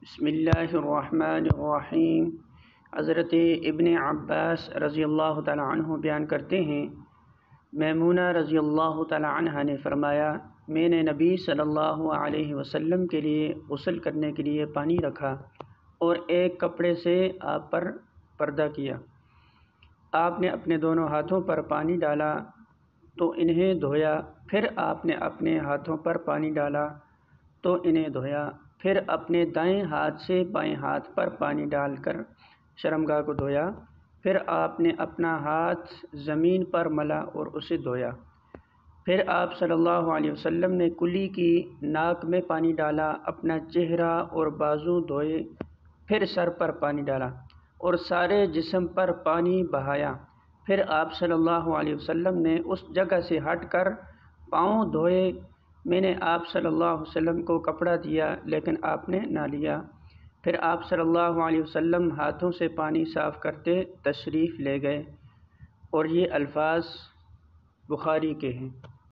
بسم اللہ الرحمن الرحیم۔ حضرت ابن عباس رضی اللہ تعالی عنہ بیان کرتے ہیں، میمونہ رضی اللہ تعالی عنہ نے فرمایا، میں نے نبی صلی اللہ علیہ وسلم کے لیے غسل کرنے کے لیے پانی رکھا اور ایک کپڑے سے آپ پر پردہ کیا۔ آپ نے اپنے دونوں ہاتھوں پر پانی ڈالا تو انہیں دھویا، پھر آپ نے اپنے ہاتھوں پر پانی ڈالا تو انہیں دھویا، پھر اپنے دائیں ہاتھ سے بائیں ہاتھ پر پانی ڈال کر شرمگاہ کو دھویا، پھر آپ نے اپنا ہاتھ زمین پر ملا اور اسے دھویا، پھر آپ صلی اللہ علیہ وسلم نے کلی کی ناک میں پانی ڈالا، اپنا چہرہ اور بازو دھوئے، پھر سر پر پانی ڈالا اور سارے جسم پر پانی بہایا، پھر آپ صلی اللہ علیہ وسلم نے اس جگہ سے ہٹ کر پاؤں دھوئے۔ میں نے آپ صلی اللہ علیہ وسلم کو کپڑا دیا لیکن آپ نے نہ لیا، پھر آپ صلی اللہ علیہ وسلم ہاتھوں سے پانی صاف کرتے تشریف لے گئے، اور یہ الفاظ بخاری کے ہیں۔